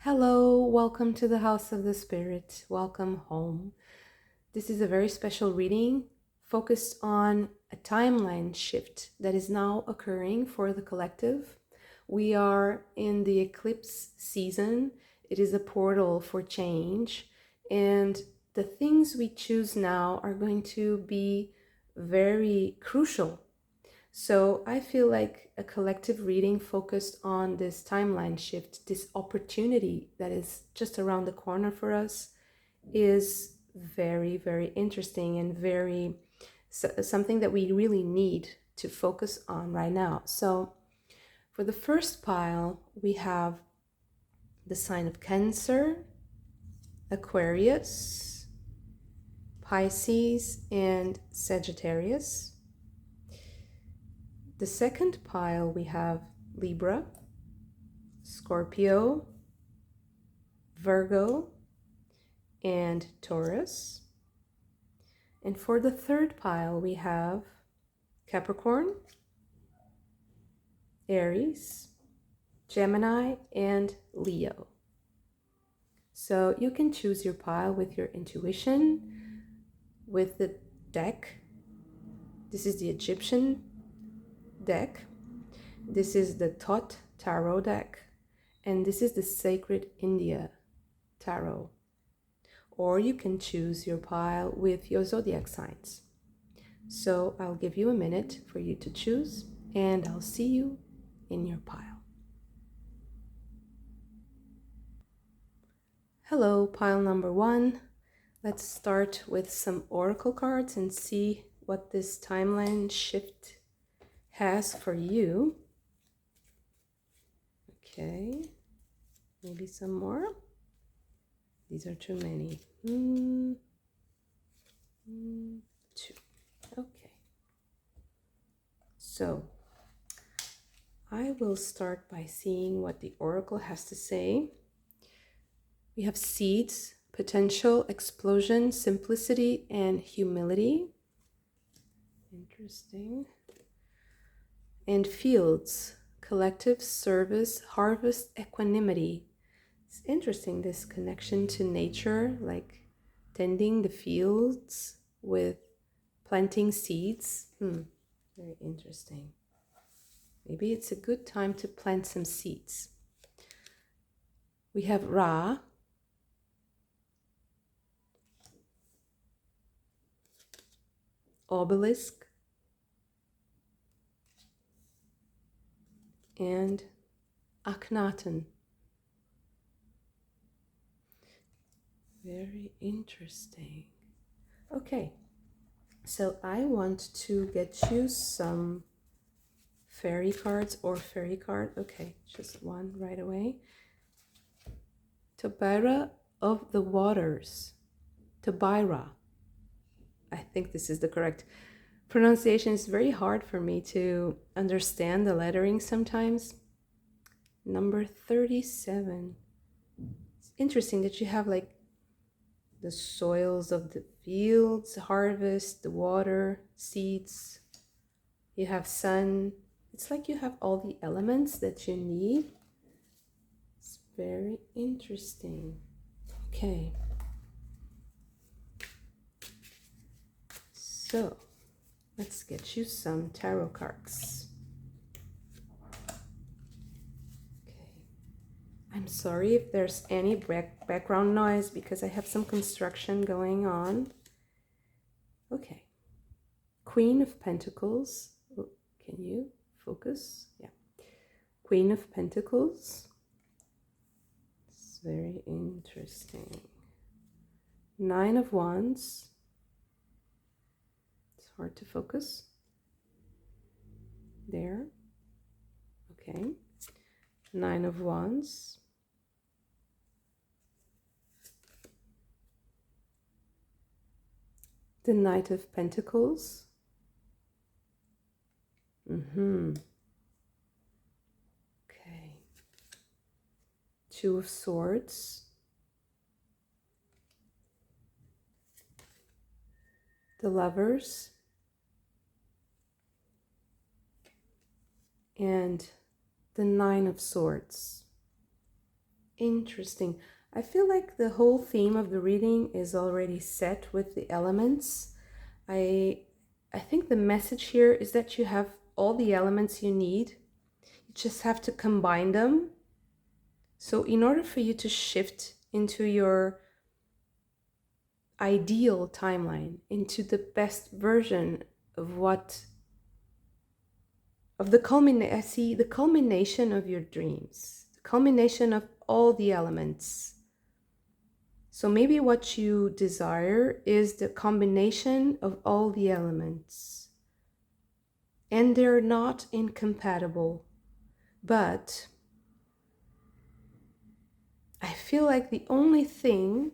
Hello, welcome to the House of the Spirit. Welcome home. This is a very special reading focused on a timeline shift that is now occurring for the collective. We are in the eclipse season. It is a portal for change, and the things we choose now are going to be very crucial. So I feel like a collective reading focused on this timeline shift, this opportunity that is just around the corner for us, is very, very interesting and something that we really need to focus on right now. So for the first pile, we have the sign of Cancer, Aquarius, Pisces, and Sagittarius. The second pile, we have Libra, Scorpio, Virgo, and Taurus. And for the third pile, we have Capricorn, Aries, Gemini, and Leo. So you can choose your pile with your intuition, with the deck. This is the Egyptien deck. This is the Thoth Tarot deck, and this is the Sacred India Tarot. Or you can choose your pile with your zodiac signs. So I'll give you a minute for you to choose, and I'll see you in your pile. Hello, pile number one. Let's start with some oracle cards and see what this timeline shift has for you. Okay, maybe some more. These are too many. Two. Okay. So I will start by seeing what the oracle has to say. We have seeds, potential, explosion, simplicity, and humility. Interesting. And fields, collective, service, harvest, equanimity. It's interesting, this connection to nature, like tending the fields with planting seeds. Very interesting. Maybe it's a good time to plant some seeds. We have Ra, obelisk, and Akhenaten. Very interesting. Okay, so I want to get you some fairy cards or fairy card. Okay, just one right away. Tabira of the waters. Tabira. I think this is the correct pronunciation. Is very hard for me to understand the lettering sometimes. Number 37. It's interesting that you have like the soils of the fields, harvest, the water, seeds. You have sun. It's like you have all the elements that you need. It's very interesting. Okay. So let's get you some tarot cards. Okay. I'm sorry if there's any background noise because I have some construction going on. Okay. Queen of Pentacles. Oh, can you focus? Yeah. Queen of Pentacles. It's very interesting. Nine of Wands. It's hard to focus. There. Okay. Nine of Wands. The Knight of Pentacles. Okay. Two of Swords. The Lovers. And the Nine of Swords. Interesting. I feel like the whole theme of the reading is already set with the elements. I I think the message here is that you have all the elements you need. You just have to combine them. So in order for you to shift into your ideal timeline, into the best version of what of the I see the culmination of your dreams, the culmination of all the elements. So maybe what you desire is the combination of all the elements. And they're not incompatible. But I feel like the only thing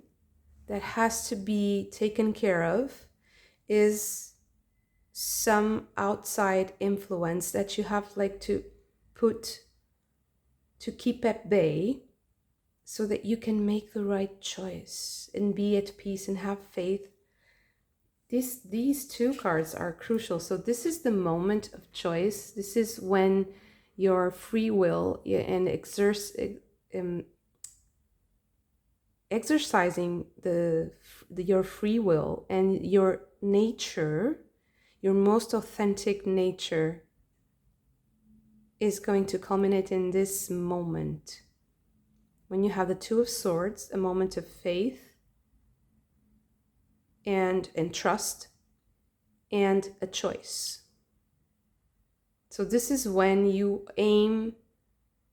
that has to be taken care of is some outside influence that you have like to put to keep at bay, so that you can make the right choice and be at peace and have faith. These two cards are crucial. So this is the moment of choice. This is when your free will and exercising your free will and your nature, your most authentic nature, is going to culminate in this moment. When you have the Two of Swords, a moment of faith and trust and a choice. So this is when you aim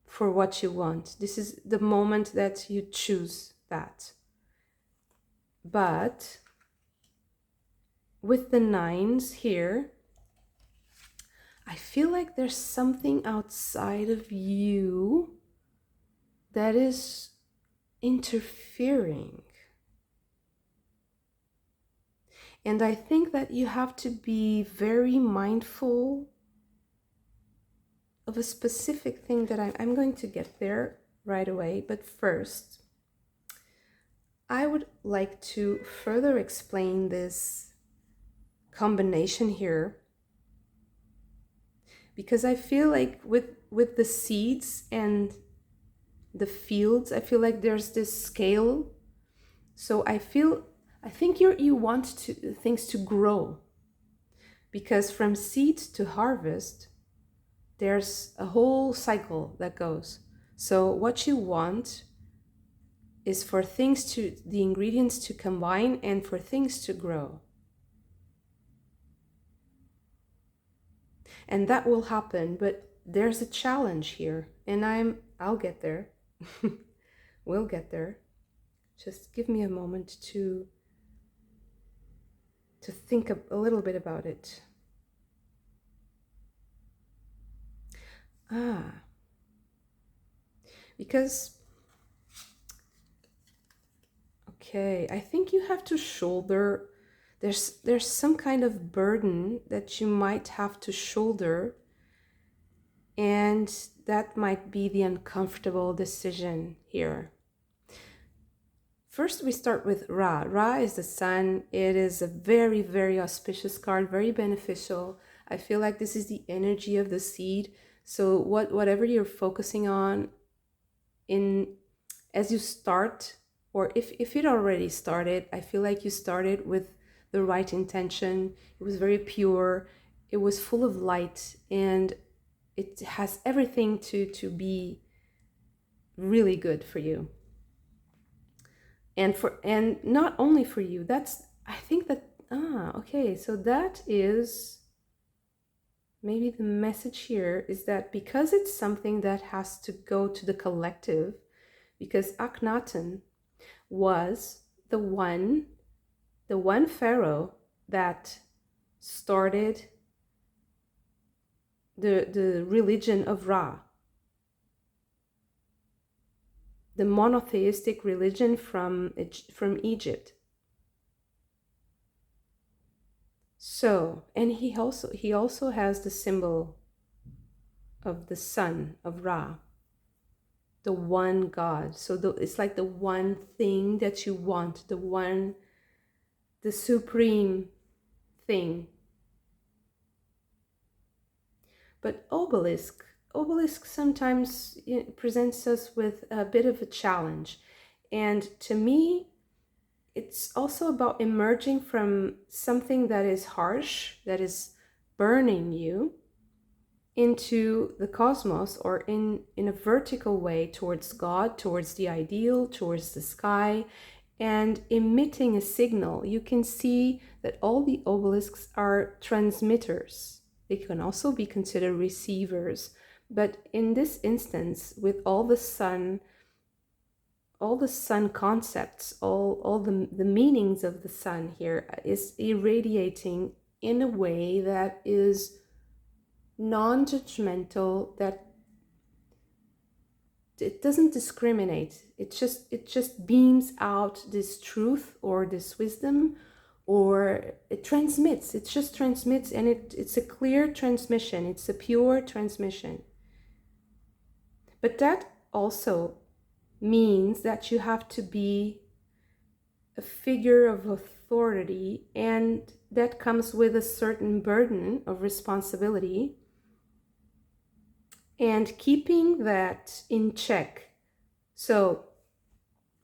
for what you want. This is the moment that you choose that. But with the nines here, I feel like there's something outside of you that is interfering. And I think that you have to be very mindful of a specific thing that I'm going to get there right away. But first, I would like to further explain this combination here, because I feel like with the seeds and the fields, I feel like there's this scale. So I think you want things to grow, because from seed to harvest, there's a whole cycle that goes. So what you want is for the ingredients to combine and for things to grow. And that will happen, but there's a challenge here, and I'll get there. We'll get there. Just give me a moment to think a little bit about it. Because, okay, I think you have to shoulder, there's some kind of burden that you might have to shoulder, and that might be the uncomfortable decision here. First, we start with Ra. Ra is the sun. It is a very, very auspicious card, very beneficial. I feel like this is the energy of the seed. So whatever you're focusing on as you start, or if it already started, I feel like you started with the right intention. It was very pure. It was full of light, and it has everything to be really good for you. And not only for you. I think that okay, so that is maybe the message here, is that because it's something that has to go to the collective, because Akhenaten was the one pharaoh that started the religion of Ra, the monotheistic religion from Egypt. So, and he also has the symbol of the sun of Ra, the one God. So it's like the one thing that you want, the supreme thing. But obelisk obelisk sometimes presents us with a bit of a challenge. And to me, it's also about emerging from something that is harsh, that is burning you, into the cosmos, or in a vertical way towards God, towards the ideal, towards the sky, and emitting a signal. You can see that all the obelisks are transmitters. They can also be considered receivers. But in this instance, with all the sun concepts, all the meanings of the sun here is irradiating in a way that is non-judgmental, that it doesn't discriminate. It just beams out this truth or this wisdom, or it transmits. It just transmits, and it's a clear transmission. It's a pure transmission. But that also means that you have to be a figure of authority, and that comes with a certain burden of responsibility. And keeping that in check. So,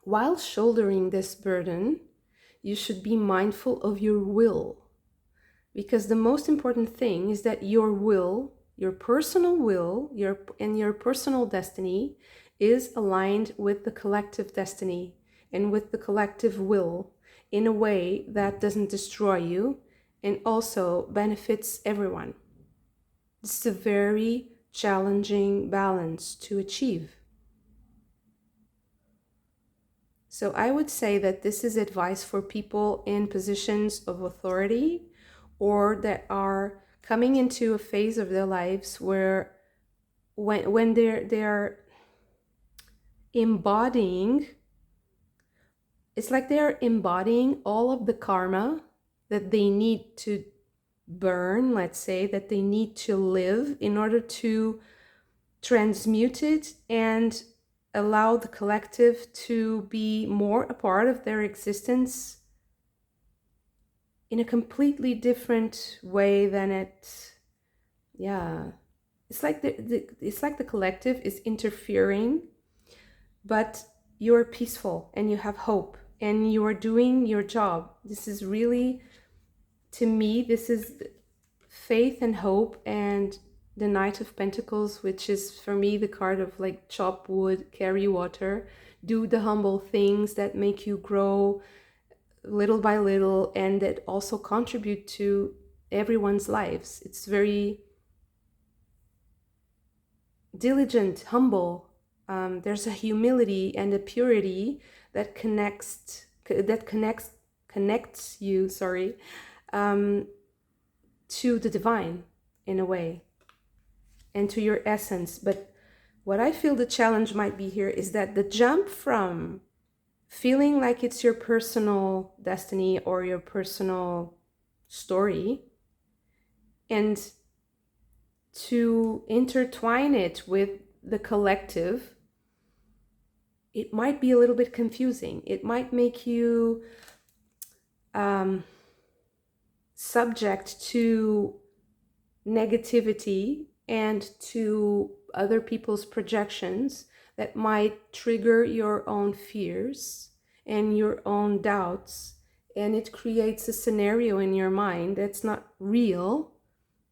while shouldering this burden, you should be mindful of your will. Because the most important thing is that your will, your personal will, your personal destiny is aligned with the collective destiny and with the collective will in a way that doesn't destroy you and also benefits everyone. This is a very challenging balance to achieve. So I would say that this is advice for people in positions of authority, or that are coming into a phase of their lives where when they're embodying, it's like they're embodying all of the karma that they need to burn, let's say, that they need to live in order to transmute it and allow the collective to be more a part of their existence in a completely different way than it. Yeah, it's like the collective is interfering, but you're peaceful and you have hope and you are doing your job. This is really, to me, this is faith and hope. And the Knight of Pentacles, which is for me the card of like chop wood, carry water, do the humble things that make you grow little by little and that also contribute to everyone's lives. It's very diligent, humble. There's a humility and a purity that connects you, to the divine in a way, and to your essence. But what I feel the challenge might be here is that the jump from feeling like it's your personal destiny or your personal story, and to intertwine it with the collective, it might be a little bit confusing. It might make you subject to negativity and to other people's projections that might trigger your own fears and your own doubts. And it creates a scenario in your mind that's not real,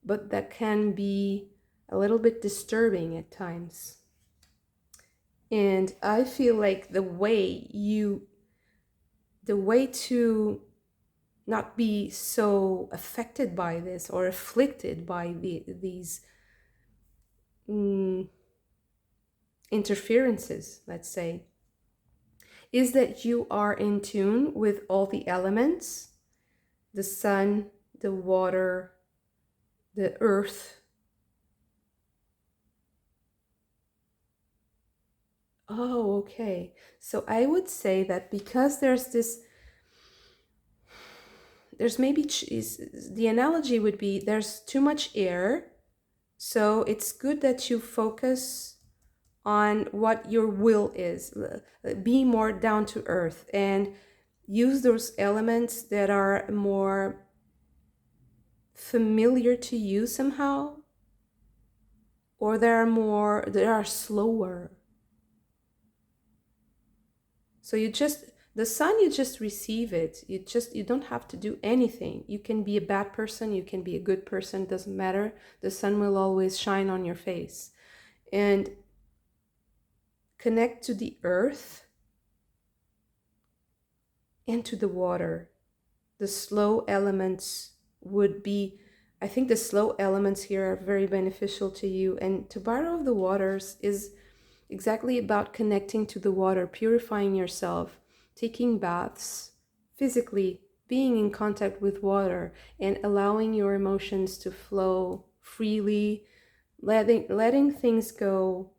but that can be a little bit disturbing at times. And I feel like the way to not be so affected by this or afflicted by these interferences, let's say, is that you are in tune with all the elements, the sun, the water, the earth. Oh, okay. So I would say that because there's maybe, the analogy would be there's too much air. So it's good that you focus on what your will is. Be more down to earth and use those elements that are more familiar to you somehow, or they are slower. So the sun, you just receive it. You don't have to do anything. You can be a bad person, you can be a good person, it doesn't matter. The sun will always shine on your face. And connect to the earth and to the water. The slow elements would be, I think the slow elements here are very beneficial to you. And to borrow of the waters is exactly about connecting to the water, purifying yourself, taking baths, physically being in contact with water, and allowing your emotions to flow freely, letting things go.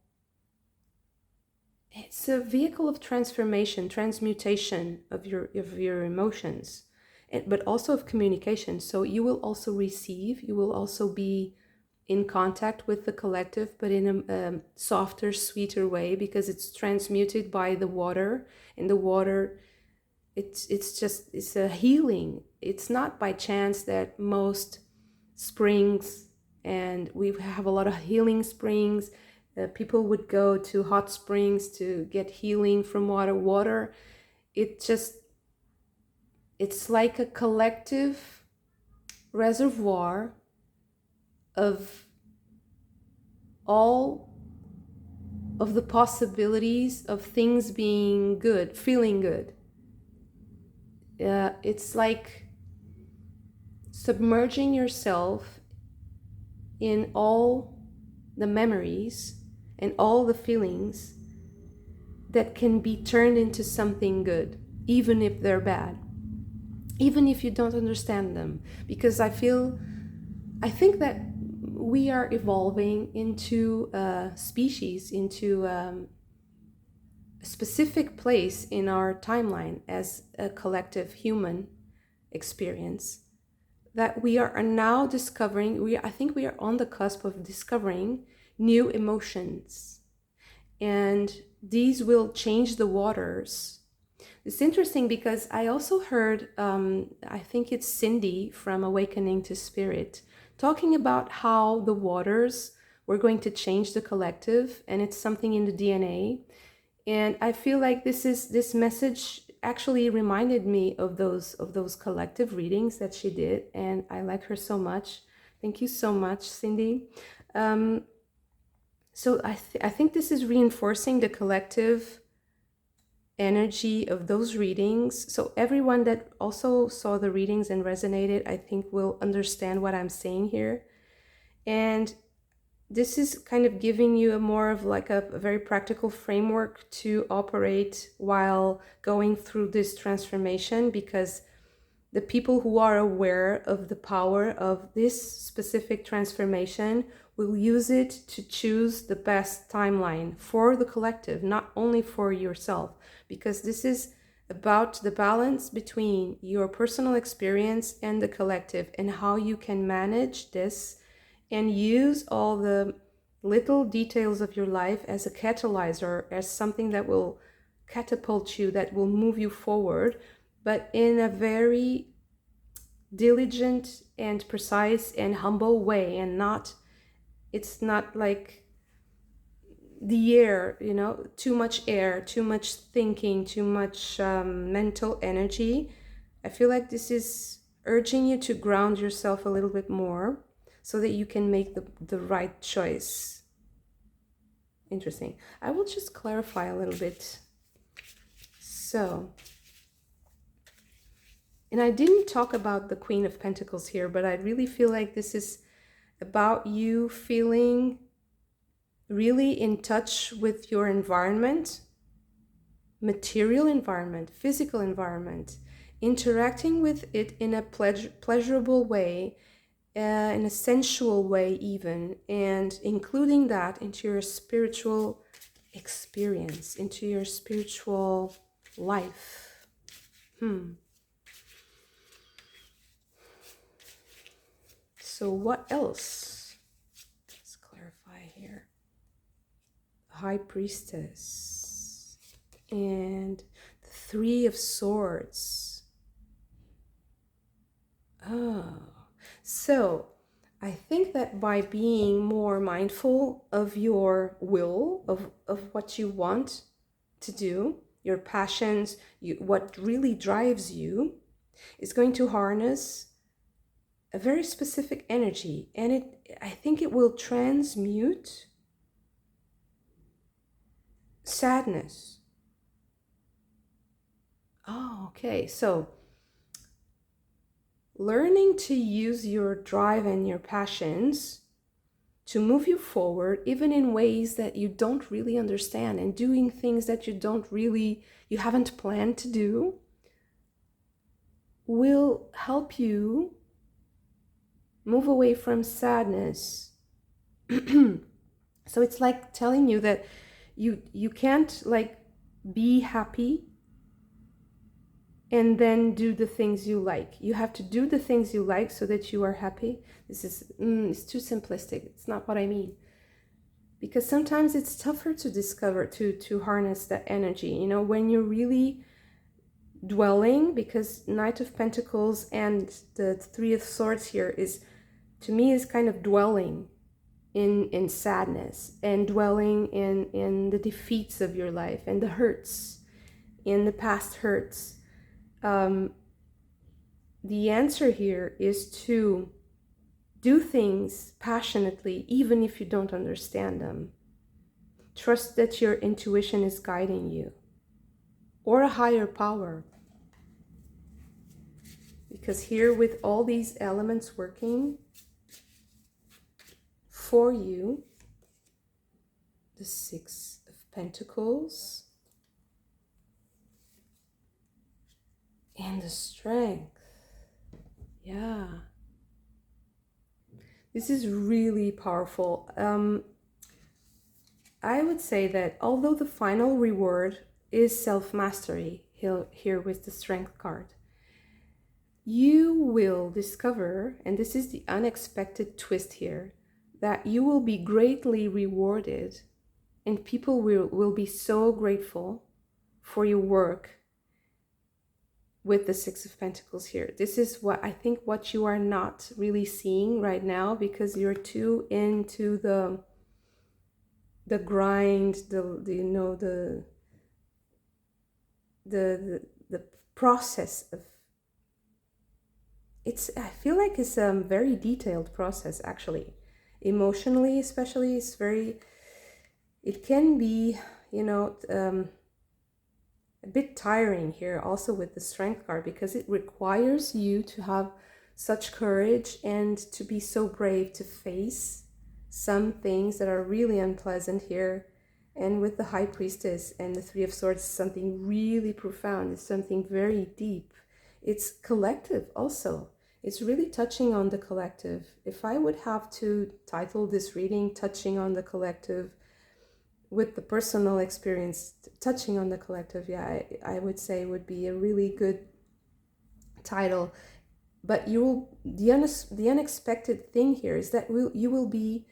It's a vehicle of transformation, transmutation of your emotions, but also of communication. So you will also receive, you will also be in contact with the collective, but in a softer, sweeter way, because it's transmuted by the water. And the water, it's a healing. It's not by chance that most springs, and we have a lot of healing springs. People would go to hot springs to get healing from water. It's like a collective reservoir of all of the possibilities of things being good, feeling good. It's like submerging yourself in all the memories and all the feelings that can be turned into something good, even if they're bad, even if you don't understand them. Because I think that we are evolving into a species, into a specific place in our timeline as a collective human experience, that we are now discovering. I think we are on the cusp of discovering new emotions, and these will change the waters. It's interesting because I also heard, I think it's Cindy from Awakening to Spirit, talking about how the waters were going to change the collective, and it's something in the DNA. And I feel like this message actually reminded me of those collective readings that she did, and I like her so much. Thank you so much, Cindy. So I think this is reinforcing the collective energy of those readings. So everyone that also saw the readings and resonated, I think, will understand what I'm saying here. And this is kind of giving you a more of like a very practical framework to operate while going through this transformation, because the people who are aware of the power of this specific transformation will use it to choose the best timeline for the collective, not only for yourself, because this is about the balance between your personal experience and the collective, and how you can manage this and use all the little details of your life as a catalyzer, as something that will catapult you, that will move you forward, but in a very diligent and precise and humble way. And it's not like the air, too much air, too much thinking, too much mental energy. I feel like this is urging you to ground yourself a little bit more so that you can make the right choice. Interesting. I will just clarify a little bit. So, and I didn't talk about the Queen of Pentacles here, but I really feel like this is about you feeling really in touch with your environment, material environment, physical environment, interacting with it in a pleasurable way, in a sensual way even, and including that into your spiritual experience, into your spiritual life. So what else? Let's clarify here. High Priestess and the Three of Swords. Oh, so I think that by being more mindful of your will, of what you want to do, your passions, what really drives you, is going to harness a very specific energy. And I think it will transmute sadness. Oh, okay. So learning to use your drive and your passions to move you forward, even in ways that you don't really understand, and doing things that you haven't planned to do, will help you move away from sadness. So it's like telling you that you can't like be happy and then do the things you like. You have to do the things you like so that you are happy. This is it's too simplistic. It's not what I mean. Because sometimes it's tougher to discover, to harness that energy. You know, when you're really dwelling, because Knight of Pentacles and the Three of Swords here is, to me, is kind of dwelling in sadness, and dwelling in the defeats of your life and the hurts, in the past hurts. The answer here is to do things passionately, even if you don't understand them. Trust that your intuition is guiding you, or a higher power. Because here, with all these elements working for you, the Six of Pentacles and the Strength. Yeah. This is really powerful. I would say that although the final reward is self-mastery here with the Strength card, you will discover, and this is the unexpected twist here, that you will be greatly rewarded, and people will be so grateful for your work with the Six of Pentacles here. This is what I think what you are not really seeing right now, because you're too into the grind, the process of I feel like it's a very detailed process, actually. Emotionally, especially, it can be, a bit tiring here also with the Strength card, because it requires you to have such courage and to be so brave to face some things that are really unpleasant here. And with the High Priestess and the Three of Swords, something really profound. It's something very deep. It's collective also. It's really touching on the collective. If I would have to title this reading Touching on the Collective, with the personal experience touching on the collective, yeah, I would say would be a really good title. But the unexpected thing here is that you will be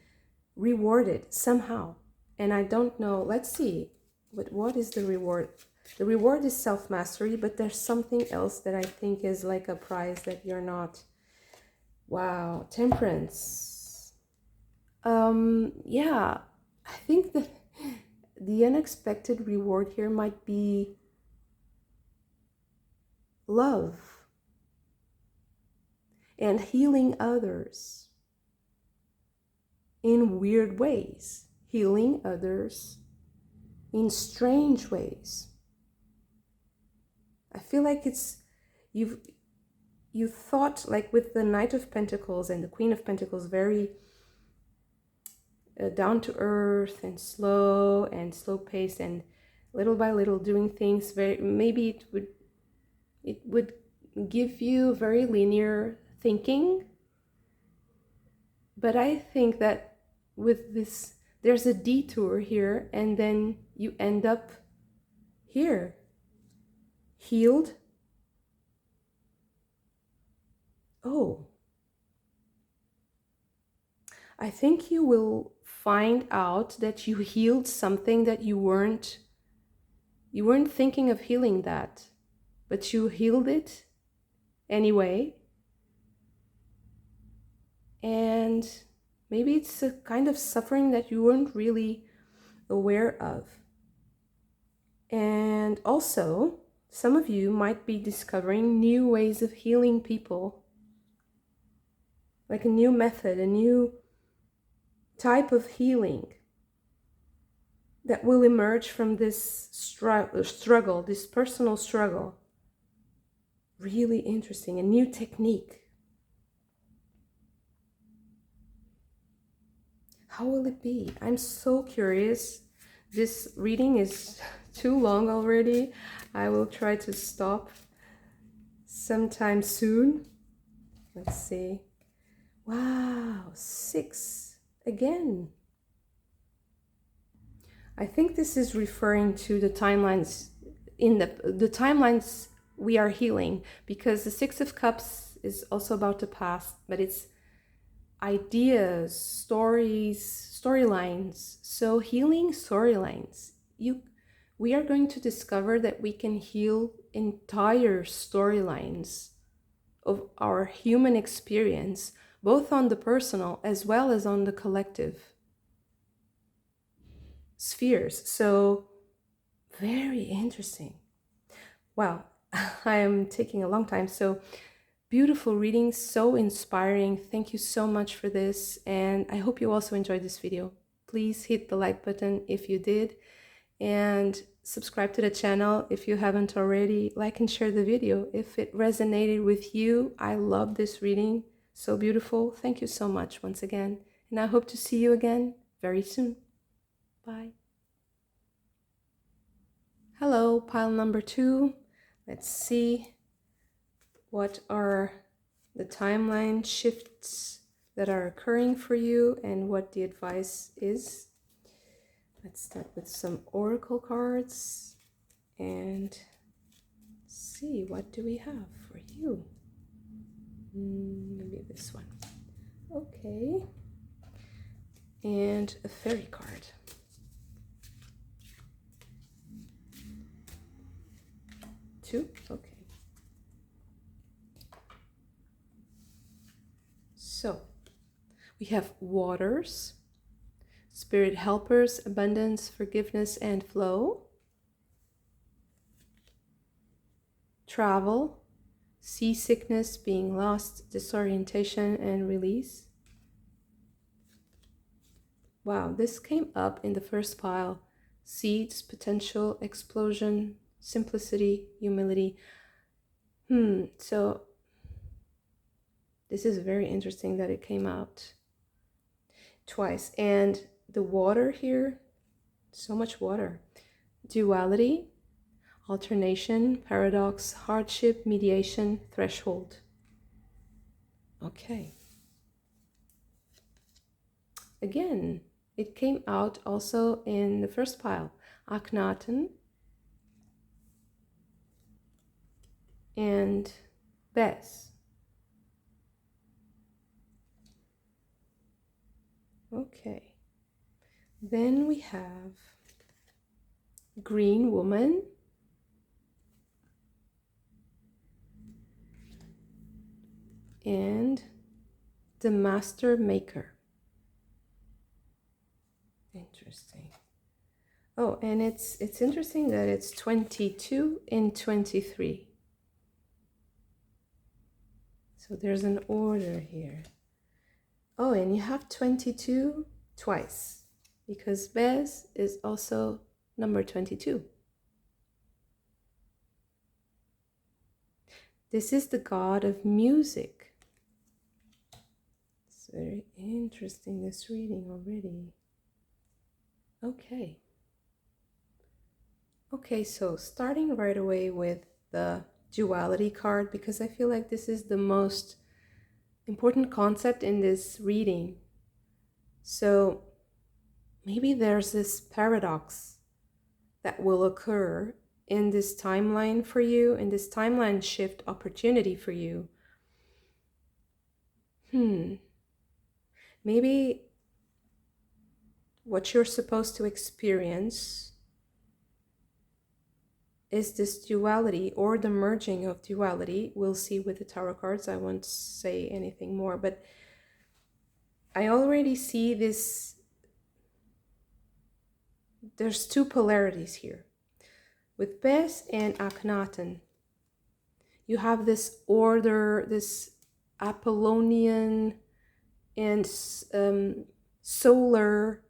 rewarded somehow. And I don't know, let's see, what is the reward? The reward is self-mastery, but there's something else that I think is like a prize that you're not. Wow, Temperance. Yeah, I think that the unexpected reward here might be love and healing others in weird ways, healing others in strange ways. I feel like you thought, like with the Knight of Pentacles and the Queen of Pentacles, very down to earth and slow paced, and little by little doing things very, maybe it would give you very linear thinking. But I think that with this, there's a detour here, and then you end up here, healed. Oh, I think you will find out that you healed something that you weren't thinking of healing that, but you healed it anyway. and maybe it's a kind of suffering that you weren't really aware of. And also, some of you might be discovering new ways of healing people, like a new method, a new type of healing that will emerge from this struggle, this personal struggle. Really interesting, a new technique. How will it be? I'm so curious. This reading is too long already. I will try to stop sometime soon. Let's see. Wow, 6 again. I think this is referring to the timelines in the timelines we are healing, because the 6 of Cups is also about the past, but it's ideas, stories, storylines. So healing storylines. We are going to discover that we can heal entire storylines of our human experience, both on the personal as well as on the collective spheres. So very interesting. Wow, I am taking a long time. So beautiful reading, so inspiring. Thank you so much for this, and I hope you also enjoyed this video. Please hit the like button if you did, and subscribe to the channel if you haven't already. Like and share the video if it resonated with you. I love this reading, so beautiful. Thank you so much once again, and I hope to see you again very soon. Bye. Hello, pile number 2. Let's see. What are the timeline shifts that are occurring for you and what the advice is? Let's start with some oracle cards and see what do we have for you. Maybe this one. Okay. And a fairy card. Two? Okay. So, we have waters, spirit helpers, abundance, forgiveness, and flow. Travel, seasickness, being lost, disorientation, and release. Wow, this came up in the first pile. Seeds, potential, explosion, simplicity, humility. So this is very interesting that it came out twice. And the water here, so much water. Duality, alternation, paradox, hardship, mediation, threshold. Okay. Again, it came out also in the first pile. Akhenaten and Bes. Okay. Then we have Green Woman, and the Master Maker. Interesting. Oh, and it's interesting that it's 22 and 23. So there's an order here. Oh, and you have 22 twice, because Bes is also number 22. This is the god of music. It's very interesting, this reading already. Okay. Okay, so starting right away with the duality card, because I feel like this is the most important concept in this reading. So maybe there's this paradox that will occur in this timeline for you, in this timeline shift opportunity for you. Maybe what you're supposed to experience is this duality, or the merging of duality. We'll see with the tarot cards. I won't say anything more, but I already see this. There's two polarities here. With Bes and Akhenaten, you have this order, this Apollonian and solar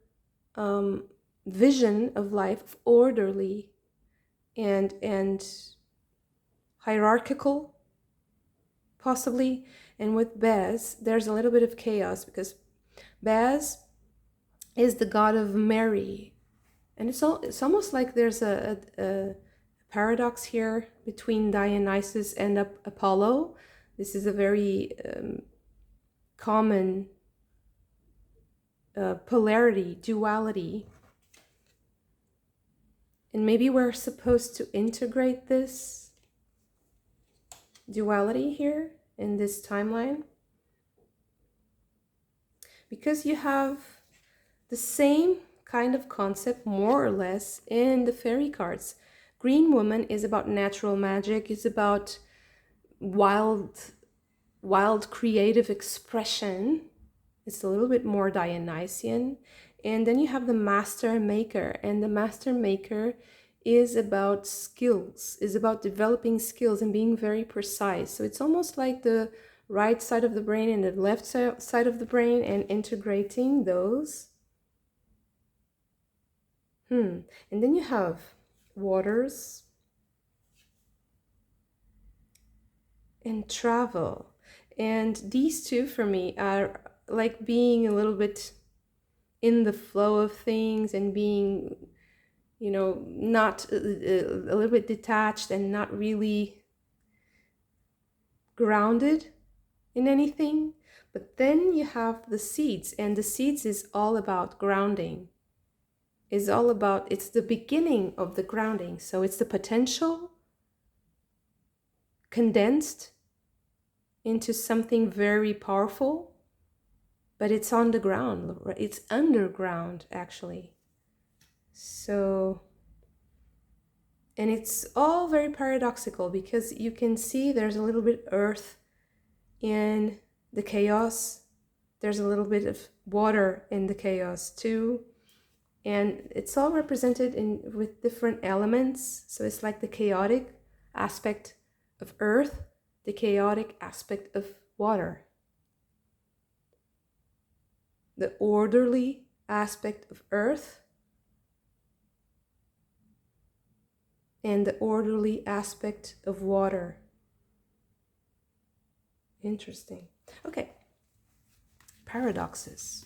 vision of life, orderly and hierarchical, possibly. And with Bes, there's a little bit of chaos, because Bes is the god of Mary, and it's almost like there's a paradox here between Dionysus and Apollo. This is a very common polarity, duality. And maybe we're supposed to integrate this duality here in this timeline, because you have the same kind of concept, more or less, in the fairy cards. Green Woman is about natural magic, is about wild creative expression. It's a little bit more Dionysian. And then you have the Master Maker, and the Master Maker is about skills, is about developing skills and being very precise. So it's almost like the right side of the brain and the left side of the brain, and integrating those. And then you have waters and travel. And these two for me are like being a little bit in the flow of things and being, you know, not a little bit detached and not really grounded in anything. But then you have the seeds, and the seeds is all about grounding. Is all about, it's the beginning of the grounding. So it's the potential condensed into something very powerful, but it's on the ground. It's underground, actually. So, and it's all very paradoxical, because you can see there's a little bit earth in the chaos. There's a little bit of water in the chaos too. And it's all represented with different elements. So it's like the chaotic aspect of earth, the chaotic aspect of water, the orderly aspect of earth, and the orderly aspect of water. Interesting. Okay. Paradoxes.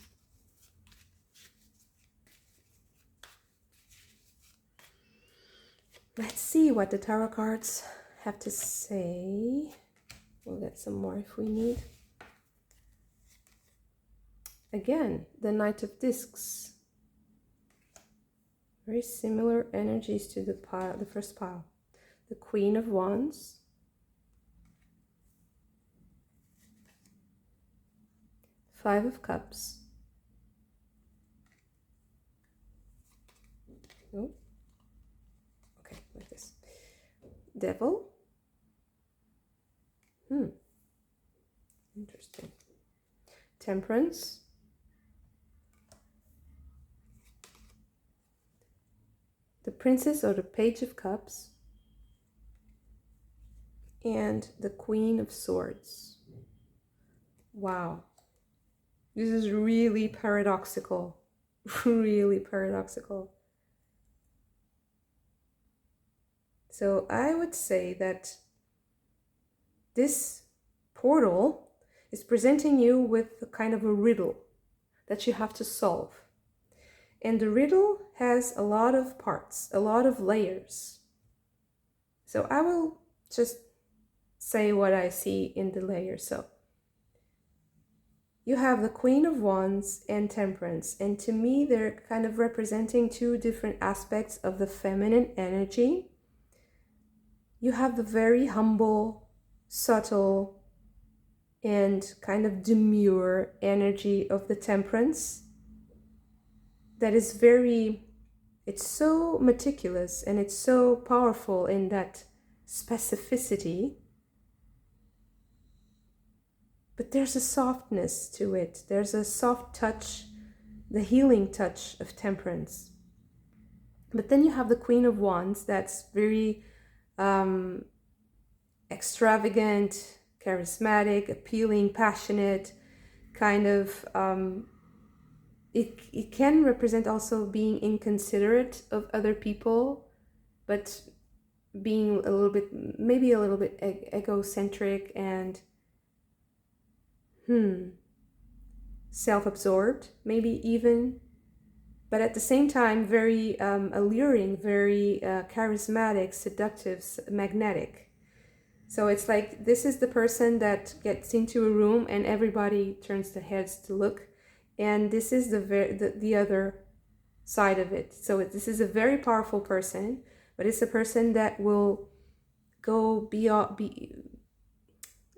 Let's see what the tarot cards have to say. We'll get some more if we need. Again, the Knight of Discs. Very similar energies to the pile, the first pile. The Queen of Wands. Five of Cups. Oh. Okay, like this. Devil. Interesting. Temperance. The Princess or the Page of Cups. And the Queen of Swords. Wow. This is really paradoxical. Really paradoxical. So I would say that this portal is presenting you with a kind of a riddle that you have to solve. And the riddle has a lot of parts, a lot of layers. So I will just say what I see in the layers. So you have the Queen of Wands and Temperance. And to me, they're kind of representing two different aspects of the feminine energy. You have the very humble, subtle, and kind of demure energy of the Temperance. That is very, it's so meticulous and it's so powerful in that specificity. but there's a softness to it. There's a soft touch, the healing touch of temperance. But then you have the Queen of Wands, that's very extravagant, charismatic, appealing, passionate, kind of it can represent also being inconsiderate of other people, but being a little bit, maybe a little bit egocentric and self-absorbed, maybe even, but at the same time very alluring, very charismatic, seductive, magnetic. So it's like this is the person that gets into a room and everybody turns their heads to look, and this is the other side of it. So this is a very powerful person, but it's a person that will go below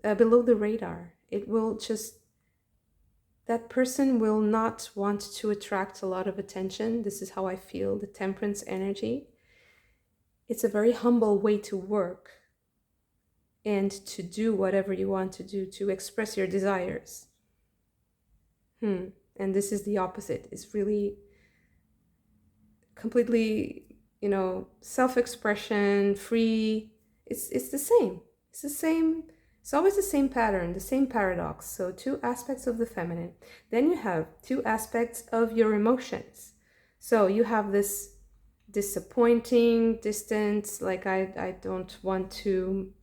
the radar. It will just, that person will not want to attract a lot of attention. This is how I feel the temperance energy. It's a very humble way to work and to do whatever you want to do, to express your desires. And this is the opposite. It's really completely, self-expression, free. It's the same. It's the same. It's always the same pattern, the same paradox. So 2 aspects of the feminine. Then you have 2 aspects of your emotions. So you have this disappointing, distant, like I don't want to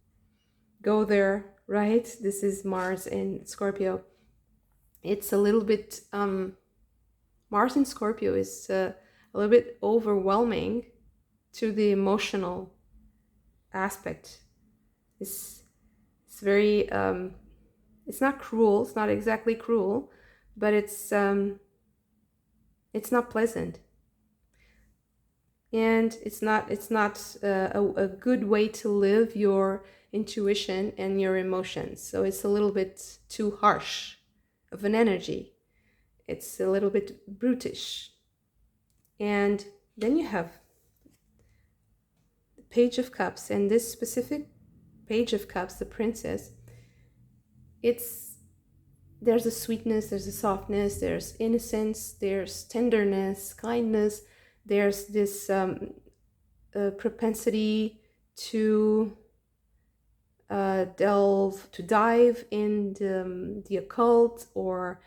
go there, right? This is Mars in Scorpio. It's a little bit, Mars in Scorpio is a little bit overwhelming to the emotional aspect. It's very, it's not cruel, it's not exactly cruel, but it's not pleasant. And it's not a good way to live your intuition and your emotions. So it's a little bit too harsh of an energy. It's a little bit brutish. And then you have the Page of Cups, and this specific Page of Cups, the Princess, there's a sweetness, there's a softness, there's innocence, there's tenderness, kindness, there's this propensity to dive in the occult or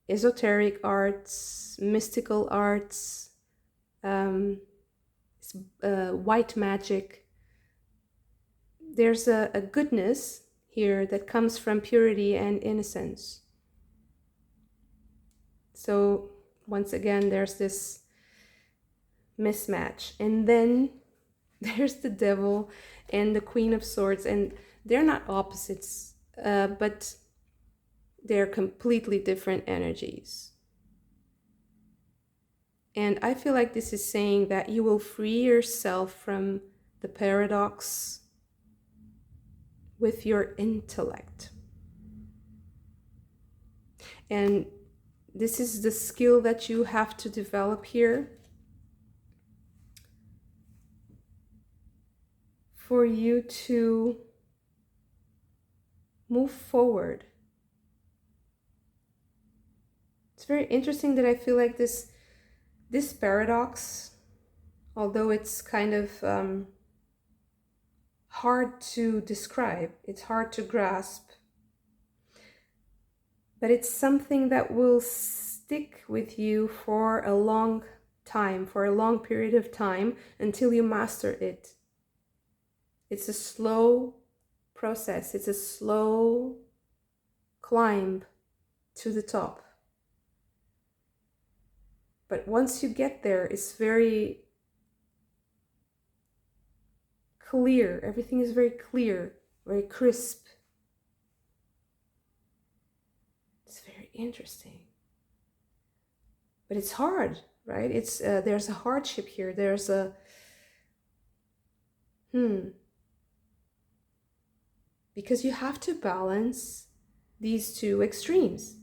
esoteric arts, mystical arts, white magic. There's a goodness here that comes from purity and innocence. So once again, there's this mismatch. And then there's the Devil and the Queen of Swords, and they're not opposites, but they're completely different energies. And I feel like this is saying that you will free yourself from the paradox with your intellect. And this is the skill that you have to develop here for you to move forward. It's very interesting that I feel like this paradox, although it's kind of hard to describe, it's hard to grasp, but it's something that will stick with you for a long time, for a long period of time, until you master it. It's a slow process. It's a slow climb to the top. But once you get there, it's very clear. Everything is very clear, very crisp. It's very interesting. But it's hard, right? It's there's a hardship here. There's a because you have to balance these 2 extremes.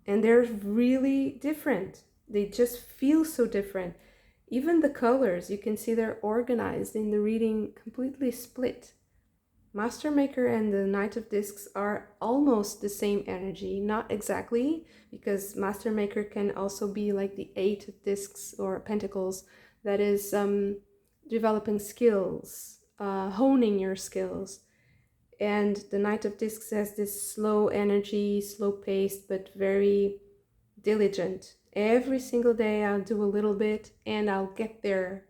And they're really different. They just feel so different. Even the colors, you can see they're organized in the reading, completely split. Master Maker and the Knight of Discs are almost the same energy, not exactly, because Master Maker can also be like the Eight of Discs or Pentacles, that is developing skills, honing your skills. And the Knight of Discs has this slow energy, slow paced, but very diligent. Every single day I'll do a little bit and I'll get there.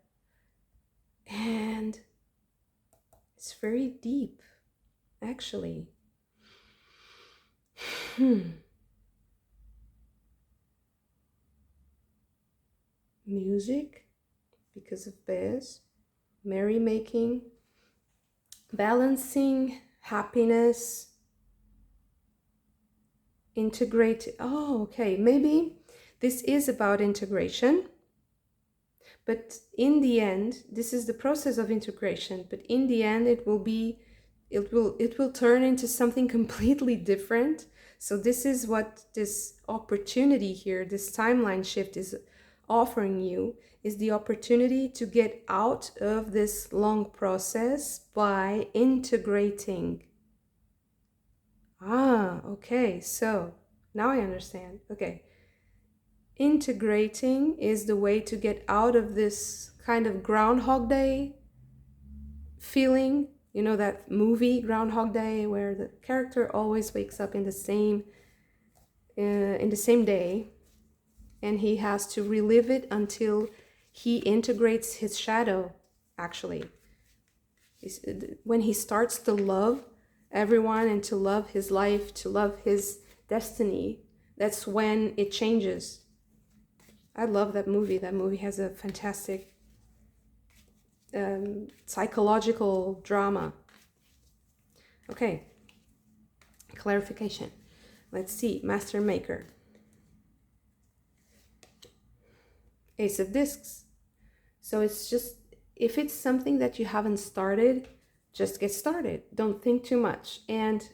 And it's very deep, actually. Music, because of Bez. Merrymaking. Balancing, happiness. Integrate. Oh, okay. Maybe this is about integration. But in the end, this is the process of integration. But in the end, it will turn into something completely different. So this is what this opportunity here, this timeline shift is offering you, is the opportunity to get out of this long process by integrating. Ah, okay. So now I understand. Okay. Integrating is the way to get out of this kind of Groundhog Day feeling. You know that movie Groundhog Day, where the character always wakes up in the same day, and he has to relive it until he integrates his shadow. Actually, when he starts to love everyone and to love his life, to love his destiny, that's when it changes. I love that movie. That movie has a fantastic psychological drama. Okay, clarification. Let's see, Master Maker. Ace of Discs. So it's just, if it's something that you haven't started, just get started. Don't think too much. And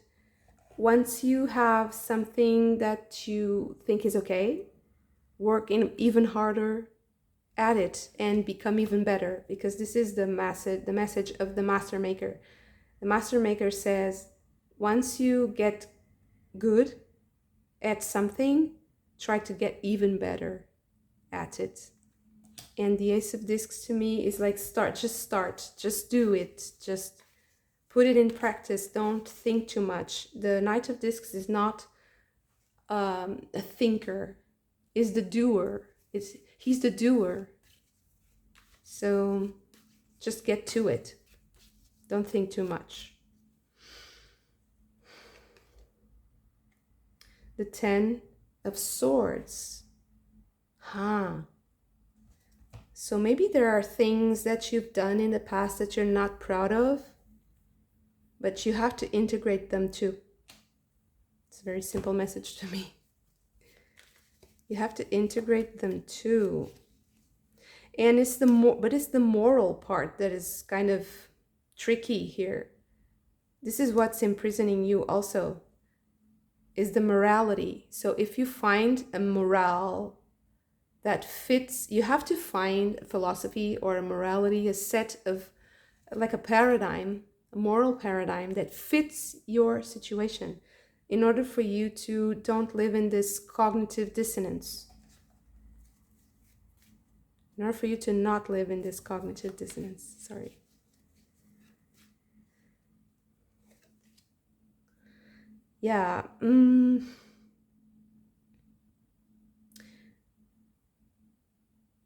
once you have something that you think is okay, work even harder at it and become even better, because this is the message of the Master Maker. The Master Maker says, once you get good at something, try to get even better at it. And the Ace of Discs to me is like start, just do it, just put it in practice. Don't think too much. The Knight of Discs is not a thinker, is the doer. He's the doer. So just get to it. Don't think too much. The Ten of Swords. So maybe there are things that you've done in the past that you're not proud of, but you have to integrate them too. It's a very simple message to me. You have to integrate them too. And it's the moral part that is kind of tricky here. This is what's imprisoning you also, is the morality. So if you find a morale that fits, you have to find a philosophy or a morality, a set of, like a paradigm, a moral paradigm that fits your situation, in order for you to don't live in this cognitive dissonance. In order for you to not live in this cognitive dissonance, sorry. Yeah.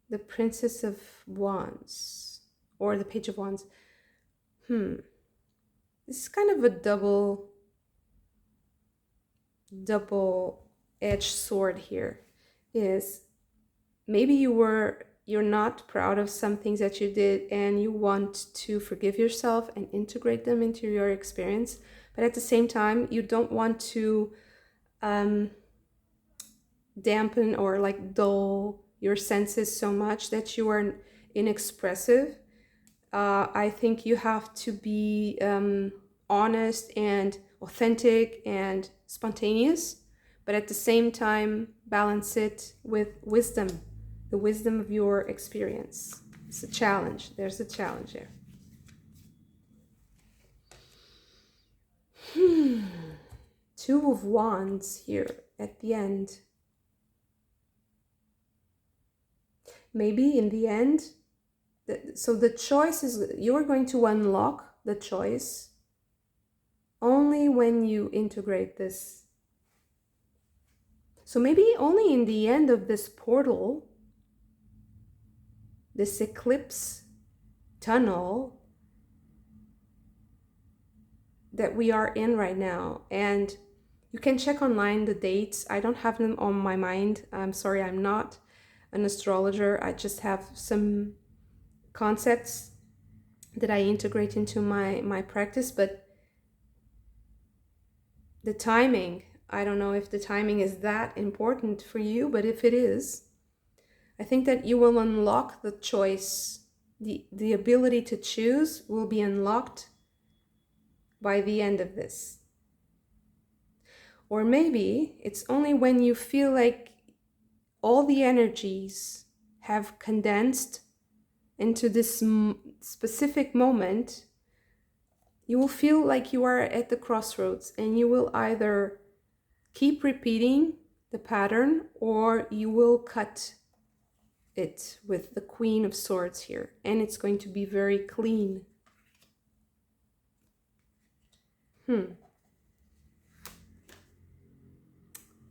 The Princess of Wands, or the Page of Wands. This is kind of a double-edged sword here. Is maybe you're not proud of some things that you did and you want to forgive yourself and integrate them into your experience, but at the same time you don't want to dampen or like dull your senses so much that you are inexpressive. I think you have to be honest and authentic and spontaneous, but at the same time balance it with wisdom, the wisdom of your experience. It's a challenge. There's a challenge there. Two of Wands here at the end. Maybe in the end, so the choice is, you are going to unlock the choice only when you integrate this. So maybe only in the end of this portal, this eclipse tunnel that we are in right now. And you can check online the dates. I don't have them on my mind. I'm sorry, I'm not an astrologer. I just have some concepts that I integrate into my practice, but the timing, I don't know if the timing is that important for you, but if it is, I think that you will unlock the choice. The ability to choose will be unlocked by the end of this. Or maybe it's only when you feel like all the energies have condensed into this specific moment, you will feel like you are at the crossroads, and you will either keep repeating the pattern or you will cut it with the Queen of Swords here, and it's going to be very clean.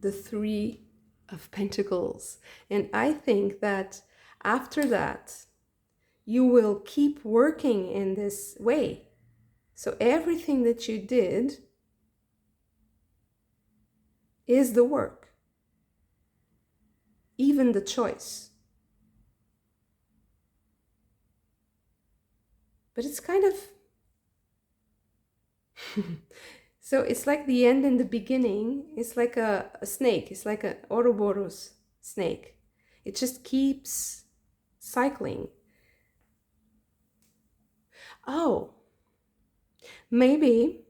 The Three of Pentacles. And I think that after that, you will keep working in this way. So everything that you did is the work, even the choice. But it's kind of so it's like the end and the beginning. It's like a snake. It's like an Ouroboros snake. It just keeps cycling. Oh, maybe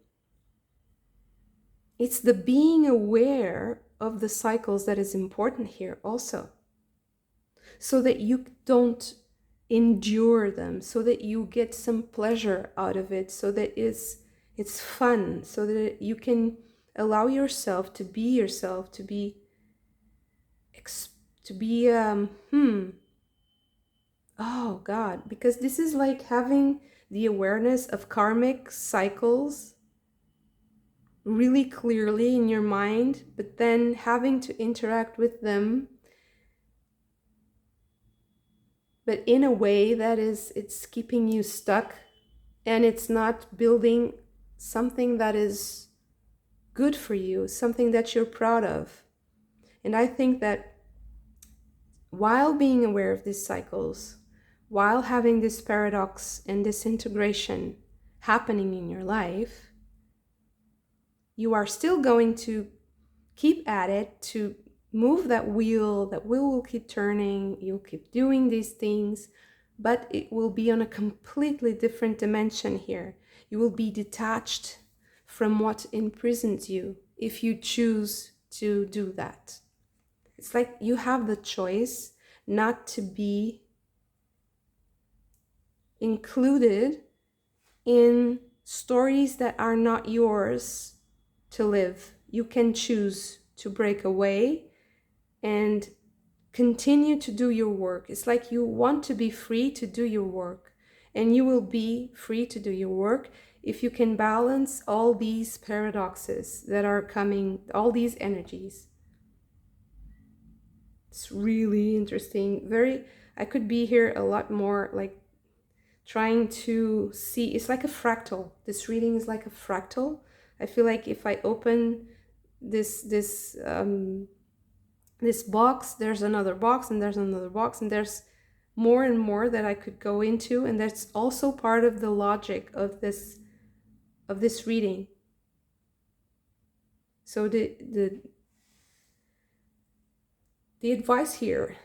it's the being aware of the cycles that is important here also, so that you don't endure them, so that you get some pleasure out of it, so that it's fun, so that you can allow yourself, to be oh God, because this is like having the awareness of karmic cycles really clearly in your mind, but then having to interact with them, but in a way that it's keeping you stuck, and it's not building something that is good for you, something that you're proud of. And I think that while being aware of these cycles, while having this paradox and this integration happening in your life, you are still going to keep at it, to move that wheel will keep turning. You'll keep doing these things, but it will be on a completely different dimension here. You will be detached from what imprisons you if you choose to do that. It's like you have the choice not to be included in stories that are not yours to live. You can choose to break away and continue to do your work. It's like you want to be free to do your work, and you will be free to do your work if you can balance all these paradoxes that are coming, all these energies. It's really interesting. I could be here a lot more, like trying to see. It's like a fractal. This reading is like a fractal. I feel like if I open this box, there's another box, and there's another box, and there's more and more that I could go into, and that's also part of the logic of this reading. So the advice here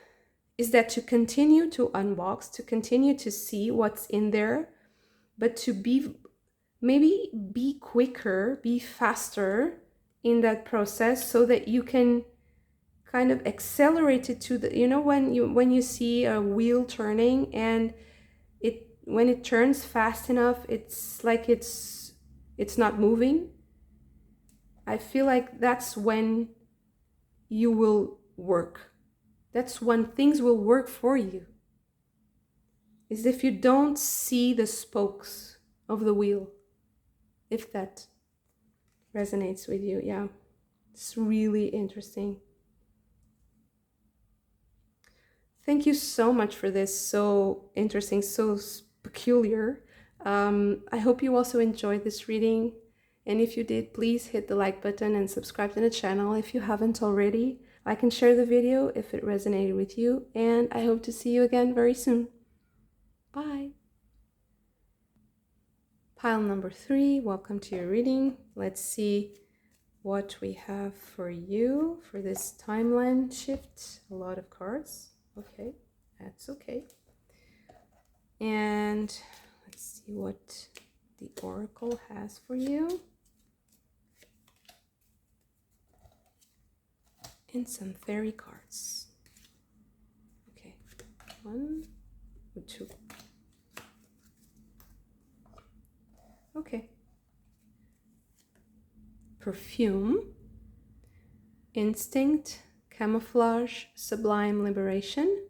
is that to continue to unbox, to continue to see what's in there, but to maybe be quicker, be faster in that process, so that you can kind of accelerate it to the, when you see a wheel turning, and when it turns fast enough, it's like it's not moving. I feel like that's when you will work. That's when things will work for you. Is if you don't see the spokes of the wheel. If that resonates with you, yeah. It's really interesting. Thank you so much for this. So interesting, so peculiar. I hope you also enjoyed this reading. And if you did, please hit the like button and subscribe to the channel if you haven't already. I can share the video if it resonated with you. And I hope to see you again very soon. Bye. Pile number 3, welcome to your reading. Let's see what we have for you for this timeline shift. A lot of cards. Okay, that's okay. And let's see what the Oracle has for you. And some fairy cards. Okay, 1 or 2. Okay. Perfume, instinct, camouflage, sublime liberation.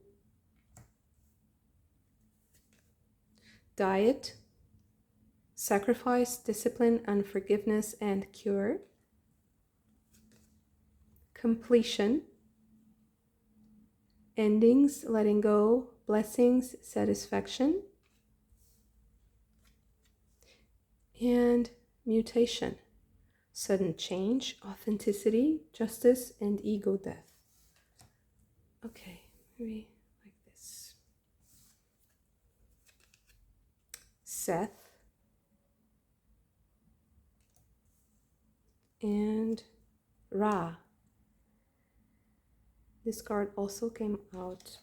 Diet, sacrifice, discipline, unforgiveness, and cure. Completion, endings, letting go, blessings, satisfaction. And mutation, sudden change, authenticity, justice, and ego death. Okay, maybe like this. Seth and Ra. This card also came out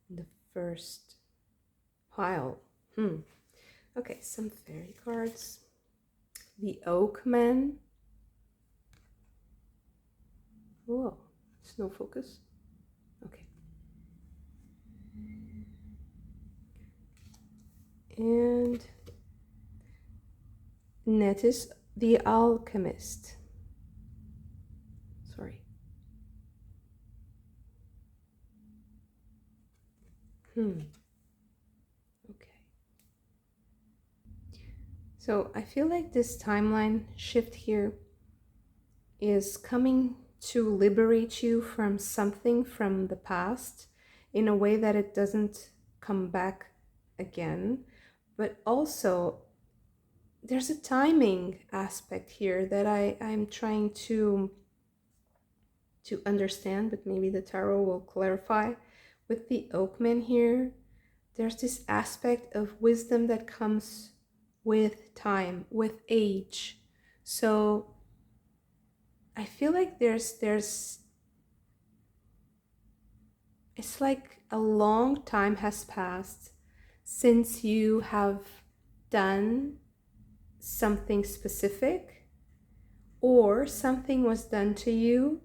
in the first pile. Okay, some fairy cards. The Oak Man. Whoa, it's no focus. Okay. And Netis, the Alchemist. Sorry. Okay. So I feel like this timeline shift here is coming to liberate you from something from the past in a way that it doesn't come back again. But also, there's a timing aspect here that I'm trying to understand, but maybe the tarot will clarify. With the Oakman here, there's this aspect of wisdom that comes with time, with age. So I feel like there's it's like a long time has passed since you have done something specific, or something was done to you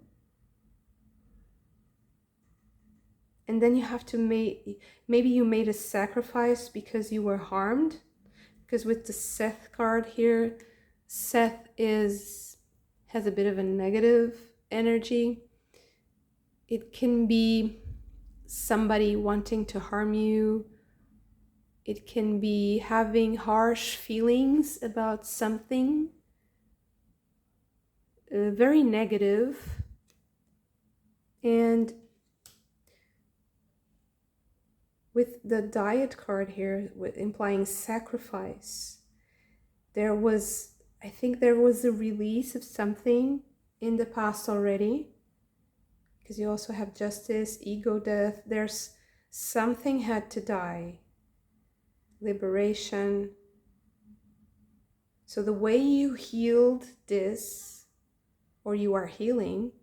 and then you have to maybe you made a sacrifice because you were harmed. Because with the Seth card here, Seth has a bit of a negative energy. It can be somebody wanting to harm you. It can be having harsh feelings about something, very negative. And with the Diet card here, with implying sacrifice, I think there was a release of something in the past already. Because you also have justice, ego death. There's something had to die. Liberation. So the way you healed this, or you are healing,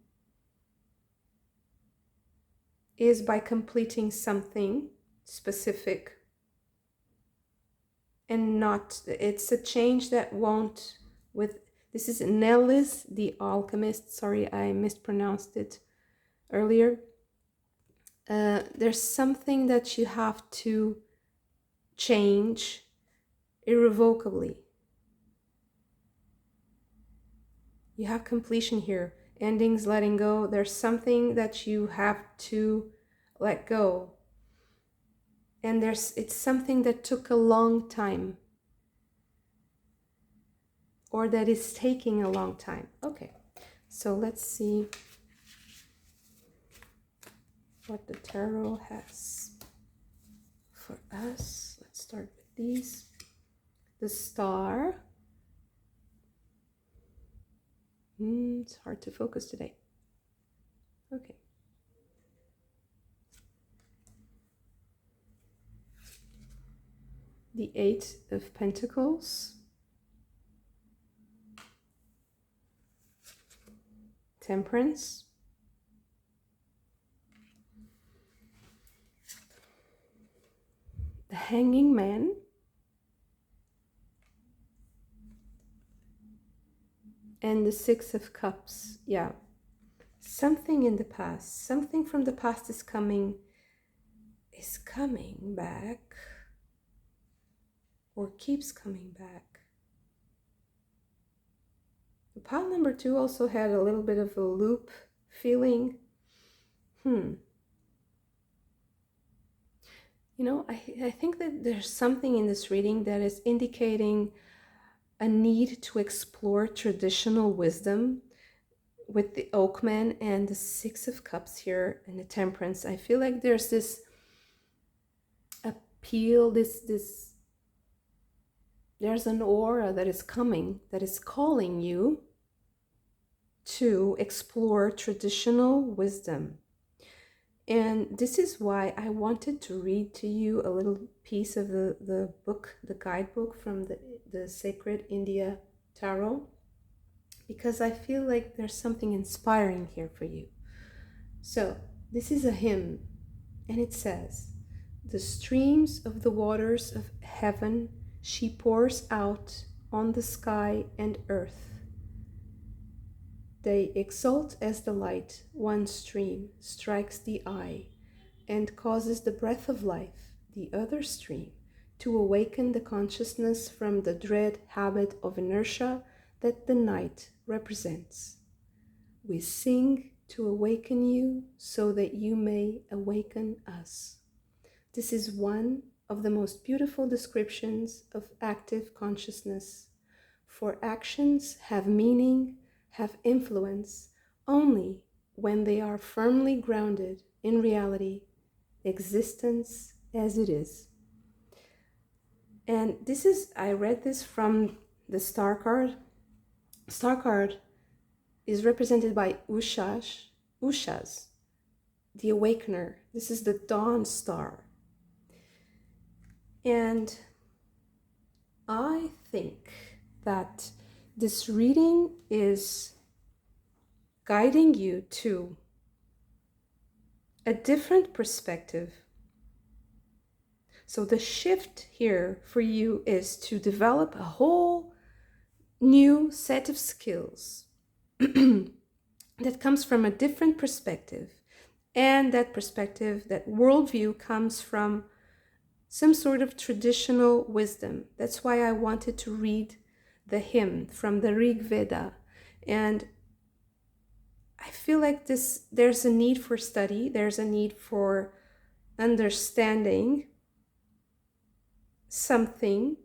is by completing something specific. And it's a change that won't, this is Nellis, the Alchemist. Sorry, I mispronounced it earlier. There's something that you have to change irrevocably. You have completion here. Endings, letting go. There's something that you have to let go. And it's something that took a long time. Or that is taking a long time. Okay, so let's see what the tarot has for us. Let's start with these. The Star. It's hard to focus today. Okay. The Eight of Pentacles. Temperance. The Hanging Man. And the Six of Cups. Yeah. Something in the past, something from the past is coming back, or keeps coming back. The pile number 2 also had a little bit of a loop feeling. You know, I think that there's something in this reading that is indicating a need to explore traditional wisdom with the Oakman and the Six of Cups here and the Temperance. I feel like there's this appeal, there's an aura that is coming, that is calling you to explore traditional wisdom. And this is why I wanted to read to you a little piece of the book, the guidebook from the Sacred India Tarot, because I feel like there's something inspiring here for you. So this is a hymn, and it says, "The streams of the waters of heaven she pours out on the sky and earth. They exult as the light. One stream strikes the eye and causes the breath of life, the other stream, to awaken the consciousness from the dread habit of inertia that the night represents. We sing to awaken you so that you may awaken us." This is one of the most beautiful descriptions of active consciousness. For actions have meaning, have influence, only when they are firmly grounded in reality, existence as it is. And this is, I read this from the Star card. Star card is represented by Ushas, the Awakener. This is the Dawn Star. And I think that this reading is guiding you to a different perspective. So the shift here for you is to develop a whole new set of skills that comes from a different perspective. And that perspective, that worldview, comes from some sort of traditional wisdom. That's why I wanted to read the hymn from the Rig Veda. And I feel like there's a need for study, there's a need for understanding something.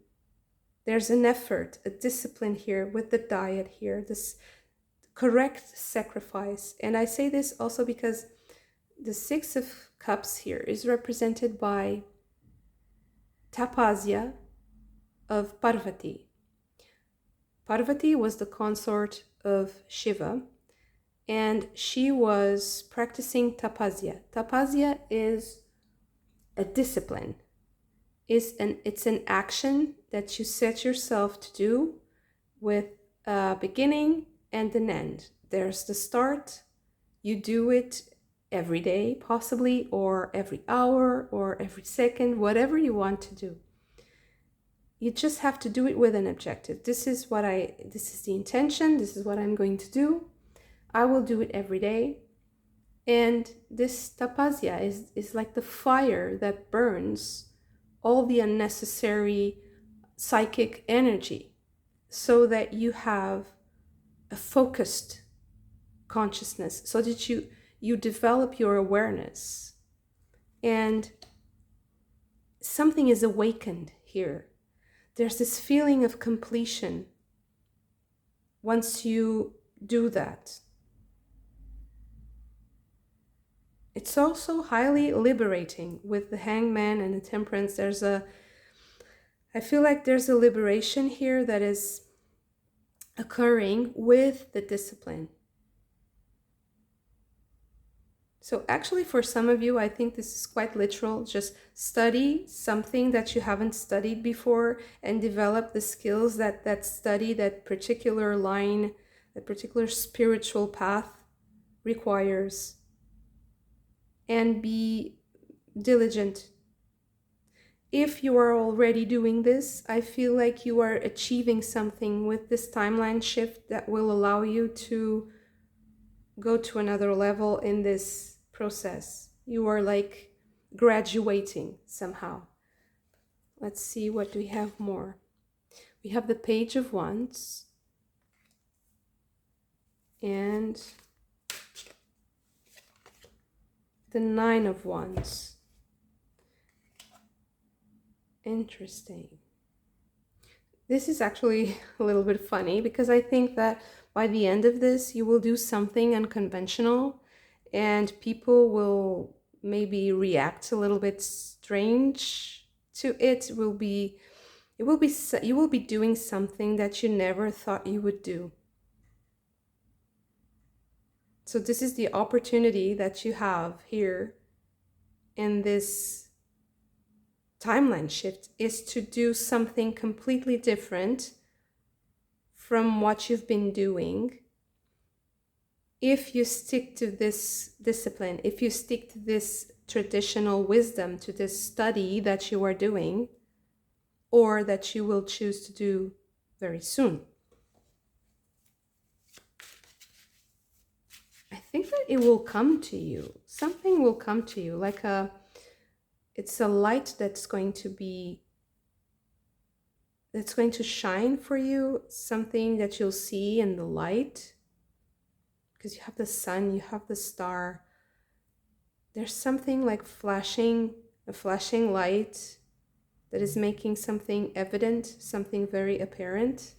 There's an effort, a discipline here with the diet here, this correct sacrifice. And I say this also because the Six of Cups here is represented by Tapasya of Parvati. Parvati was the consort of Shiva, and she was practicing tapasya. Tapasya is a discipline. It's an action that you set yourself to do with a beginning and an end. There's the start. You do it every day, possibly, or every hour, or every second, whatever you want to do. You just have to do it with an objective. This is the intention. This is what I'm going to do. I will do it every day. And this tapasya is like the fire that burns all the unnecessary psychic energy so that you have a focused consciousness, so that you develop your awareness, and something is awakened here. There's this feeling of completion once you do that. It's also highly liberating with the Hangman and the Temperance. I feel like there's a liberation here that is occurring with the discipline. So actually, for some of you, I think this is quite literal. Just study something that you haven't studied before and develop the skills that study, that particular line, that particular spiritual path requires. And be diligent. If you are already doing this, I feel like you are achieving something with this timeline shift that will allow you to go to another level in this process. You are like graduating somehow. Let's see what we have more. We have the Page of Wands and the Nine of Wands. Interesting. This is actually a little bit funny because I think that by the end of this, you will do something unconventional and people will maybe react a little bit strange to it. You will be doing something that you never thought you would do. So this is the opportunity that you have here in this timeline shift, is to do something completely different from what you've been doing. If you stick to this discipline, if you stick to this traditional wisdom, to this study that you are doing, or that you will choose to do very soon. I think that it will come to you. Something will come to you, like it's a light that's going to shine for you, something that you'll see in the light. Because you have the sun, you have the star. There's something like a flashing light that is making something evident, something very apparent.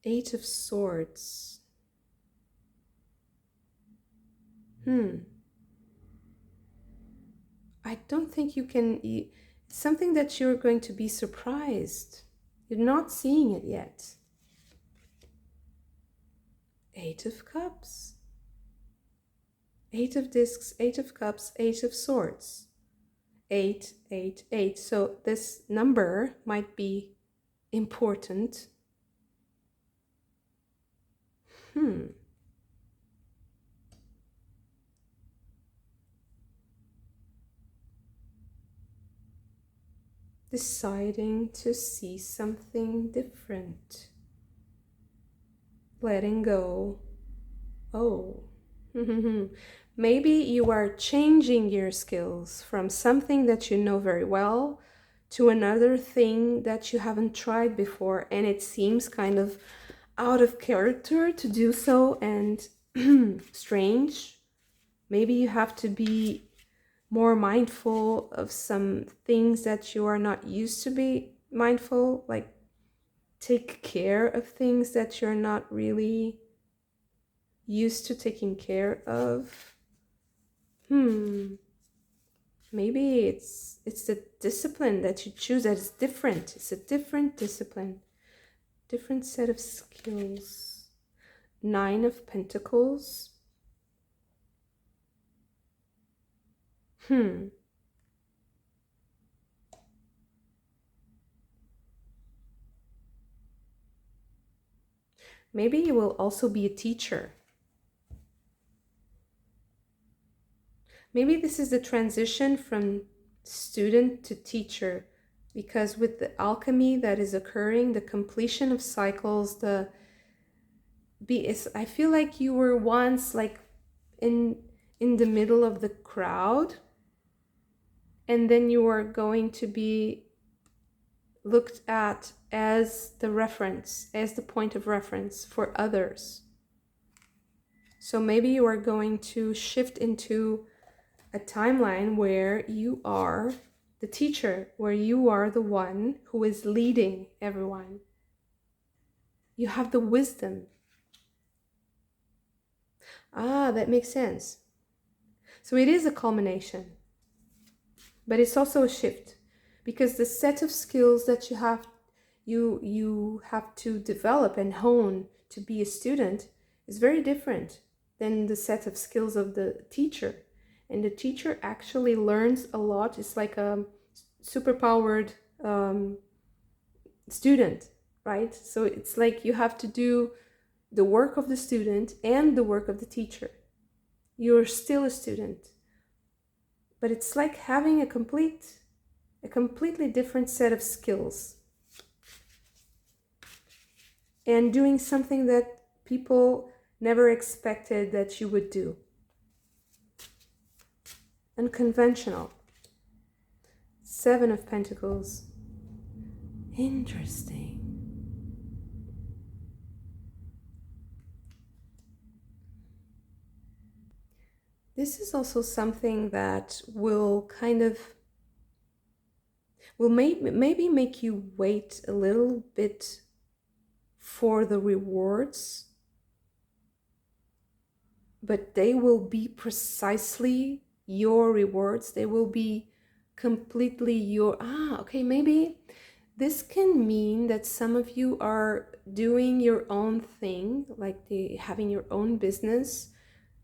Eight of Swords. I don't think you can... It's something that you're going to be surprised. You're not seeing it yet. Eight of Cups. Eight of Discs, Eight of Cups, Eight of Swords. 8, 8, 8. So this number might be important. Deciding to see something different. Letting go. Oh. Maybe you are changing your skills from something that you know very well to another thing that you haven't tried before, and it seems kind of out of character to do so and strange. Maybe you have to be more mindful of some things that you are not used to be mindful, like take care of things that you're not really used to taking care of. Maybe it's the discipline that you choose that is different. It's a different discipline, different set of skills. Nine of Pentacles. Maybe you will also be a teacher. Maybe this is the transition from student to teacher, because with the alchemy that is occurring, the completion of cycles, I feel like you were once like in the middle of the crowd, and then you are going to be looked at as the reference, as the point of reference for others. So maybe you are going to shift into a timeline where you are the teacher, where you are the one who is leading everyone. You have the wisdom. Ah, that makes sense. So it is a culmination, but it's also a shift, because the set of skills that you have to develop and hone to be a student is very different than the set of skills of the teacher. And the teacher actually learns a lot. It's like a superpowered student, right? So it's like you have to do the work of the student and the work of the teacher. You're still a student, but it's like having a completely different set of skills and doing something that people never expected that you would do. Unconventional. 7 of Pentacles. Interesting. This is also something that will maybe make you wait a little bit for the rewards, but they will be precisely your rewards. They will be completely your, okay, maybe this can mean that some of you are doing your own thing, like having your own business.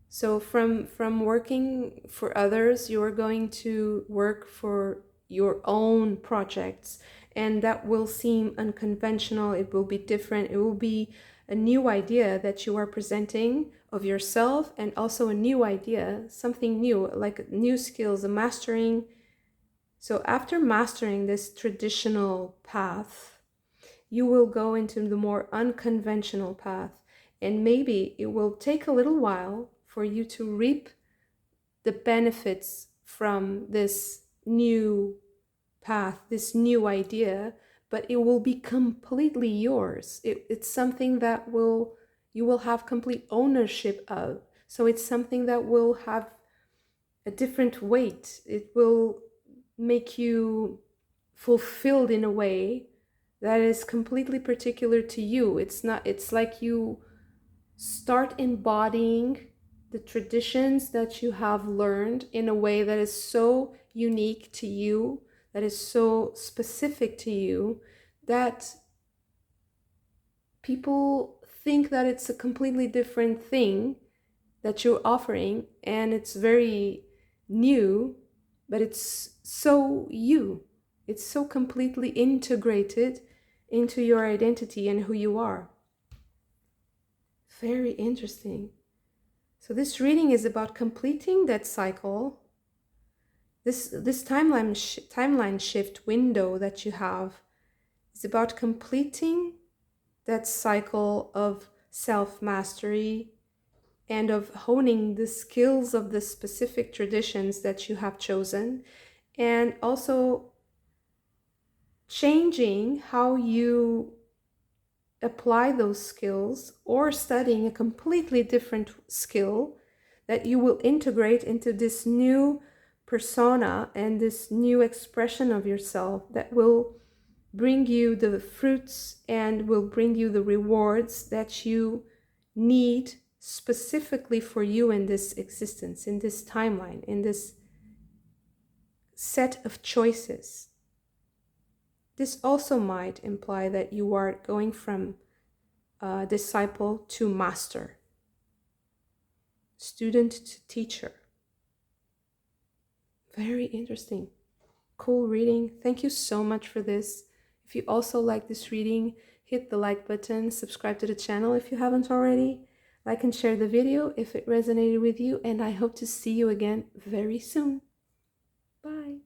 So from working for others, you are going to work for your own projects, and that will seem unconventional. It will be different. It will be a new idea that you are presenting of yourself, and also a new idea, something new, like new skills, a mastering. So after mastering this traditional path, you will go into the more unconventional path, and maybe it will take a little while for you to reap the benefits from this new path, this new idea, but it will be completely yours. It's something that you will have complete ownership of. So it's something that will have a different weight. It will make you fulfilled in a way that is completely particular to you. It's like you start embodying the traditions that you have learned in a way that is so unique to you, that is so specific to you, that people think that it's a completely different thing that you're offering, and it's very new, but it's so you. It's so completely integrated into your identity and who you are. Very interesting. So this reading is about completing that cycle, this timeline shift window that you have is about completing that cycle of self-mastery and of honing the skills of the specific traditions that you have chosen, and also changing how you apply those skills, or studying a completely different skill that you will integrate into this new persona and this new expression of yourself that will bring you the fruits and will bring you the rewards that you need specifically for you in this existence, in this timeline, in this set of choices. This also might imply that you are going from disciple to master, student to teacher. Very interesting. Cool reading. Thank you so much for this. If you also like this reading, hit the like button, subscribe to the channel if you haven't already, like and share the video if it resonated with you, and I hope to see you again very soon. Bye.